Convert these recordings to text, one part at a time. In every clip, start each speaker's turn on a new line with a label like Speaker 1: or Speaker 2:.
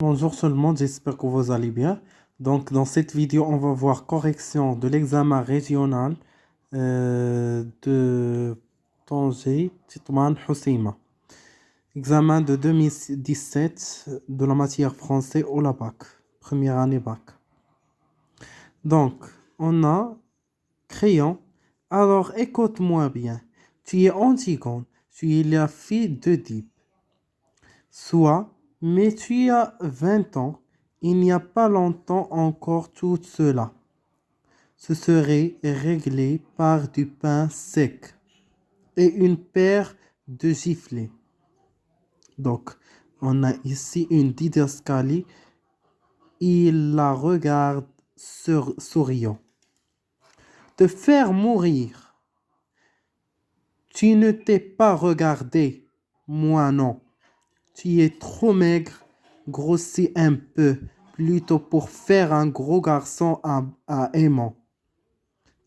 Speaker 1: Bonjour tout le monde, j'espère que vous allez bien. Donc, dans cette vidéo, on va voir correction de l'examen régional de Tanger, Titouan, Hoceima. Examen de 2017 de la matière français au la bac, première année bac. Donc, on a crayon. Alors, écoute-moi bien. Tu es Antigone, tu es la fille d'Oedipe. Soit, mais tu as 20 ans, il n'y a pas longtemps encore tout cela. Ce serait réglé par du pain sec et une paire de giflets. Donc, on a ici une didascalie. Il la regarde souriant. Te faire mourir. Tu ne t'es pas regardé, moi non. Tu es trop maigre, grossis un peu, plutôt pour faire un gros garçon à aimant.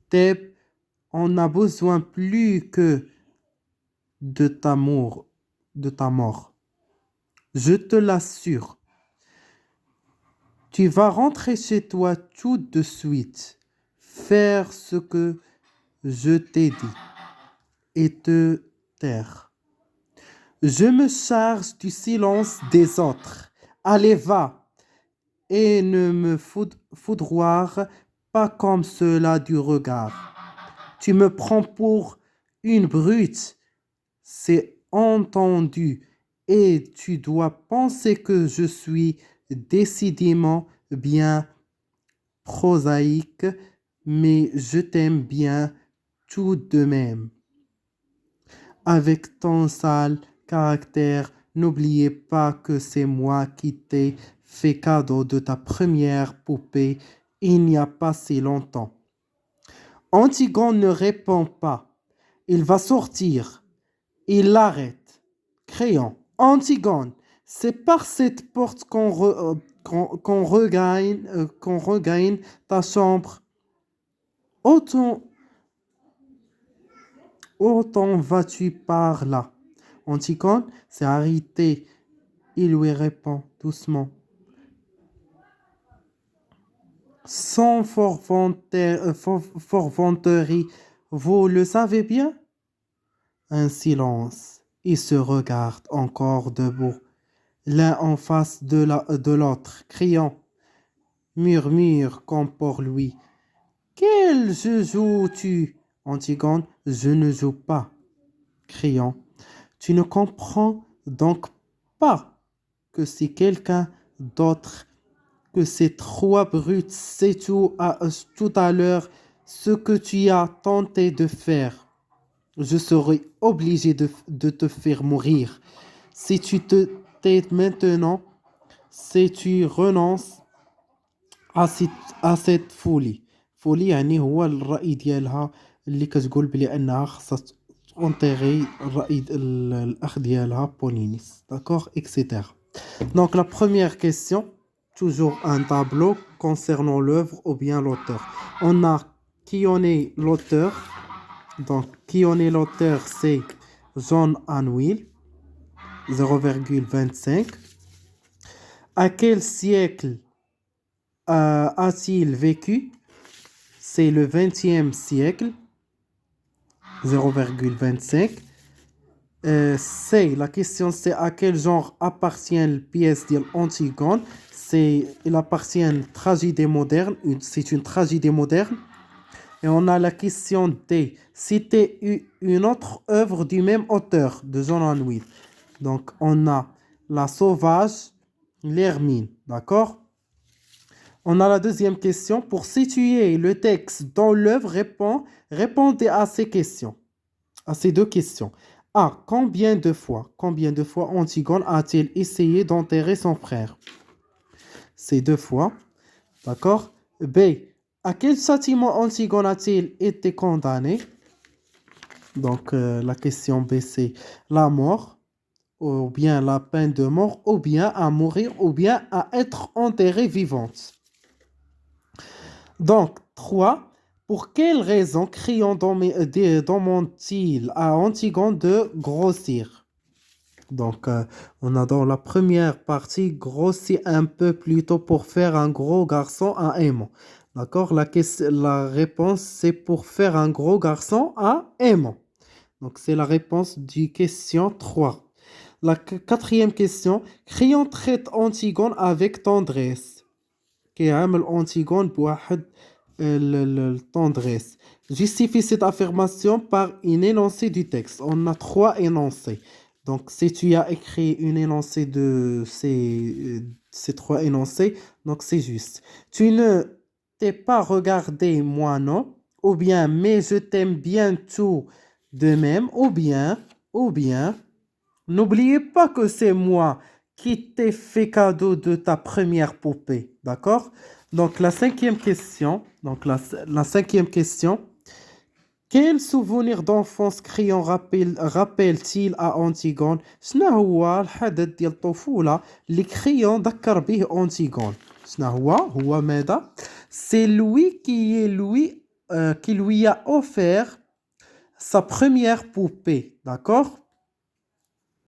Speaker 1: Thèbes, on a besoin plus que de de ta mort. Je te l'assure. Tu vas rentrer chez toi tout de suite, faire ce que je t'ai dit et te taire. Je me charge du silence des autres. Allez, va, et ne me foudroie pas comme cela du regard. Tu me prends pour une brute, c'est entendu, et tu dois penser que je suis décidément bien prosaïque, mais je t'aime bien tout de même. Avec ton sale caractère, n'oubliez pas que c'est moi qui t'ai fait cadeau de ta première poupée il n'y a pas si longtemps. Antigone ne répond pas. Il va sortir. Il l'arrête. Crayon. Antigone, c'est par cette porte qu'on regagne ta chambre. Autant, autant vas-tu par là. Antigone s'est arrêté. Il lui répond doucement. Sans forfanterie, vous le savez bien? Un silence. Ils se regardent encore debout, l'un en face de l'autre, criant, murmure comme pour lui. Quel jeu joues-tu, Antigone? Je ne joue pas. Criant, tu ne comprends donc pas que si quelqu'un d'autre que ces trois brutes sait tout à l'heure ce que tu as tenté de faire, je serai obligé de te faire mourir. Si tu te tais maintenant, si tu renonces à cette folie. folie يعني هو الرأي ديالها اللي كتقول بلي أنها خصها تونتيغي الرأي الأخ ديالها بولينيس. D'accord, etc. Donc la première question, toujours un tableau concernant l'œuvre ou bien l'auteur. On a qui en est l'auteur. Donc qui en est l'auteur, c'est John Anvil, 0,25. À quel siècle a-t-il vécu? C'est le 20e siècle, 0,25. La question c'est à quel genre appartient la pièce d'Antigone? Il appartient à une tragédie moderne, c'est une tragédie moderne. Et on a la question D. Citer une autre œuvre du même auteur, de John Anvil. Donc on a La Sauvage, l'Hermine, d'accord? On a la deuxième question. Pour situer le texte dans l'œuvre, répondez à ces questions, à ces deux questions. A. Combien de fois Antigone a-t-il essayé d'enterrer son frère? C'est 2 fois, d'accord? B. À quel châtiment Antigone a-t-il été condamné? Donc la question B, c'est la mort, ou bien la peine de mort, ou bien à mourir, ou bien à être enterrée vivante. Donc, 3. Pour quelle raison Créon demande-t-il à Antigone de grossir? Donc, on a dans la première partie grossi un peu plutôt pour faire un gros garçon un aimant. D'accord? La réponse, c'est pour faire un gros garçon un aimant. Donc, c'est la réponse du question 3. La quatrième question. Créon traite Antigone avec tendresse. كيعامل Antigone بواحد tendresse. Justifie cette affirmation par une énoncé du texte. On a trois énoncés. Donc, si tu as écrit une énoncé de ces trois énoncés, donc c'est juste. Tu ne t'es pas regardé, moi non. Ou bien, mais je t'aime bien tout de même. Ou bien, n'oubliez pas que c'est moi qui t'ai fait cadeau de ta première poupée. D'accord? Donc, la cinquième question. Donc, la cinquième question. Quel souvenir d'enfance Crayon rappelle-t-il à Antigone? شنو هو الحدث ديال الطفولة اللي Crayon ذكر به Antigone؟ شنو هو ماذا؟ C'est lui qui lui a offert sa première poupée, d'accord?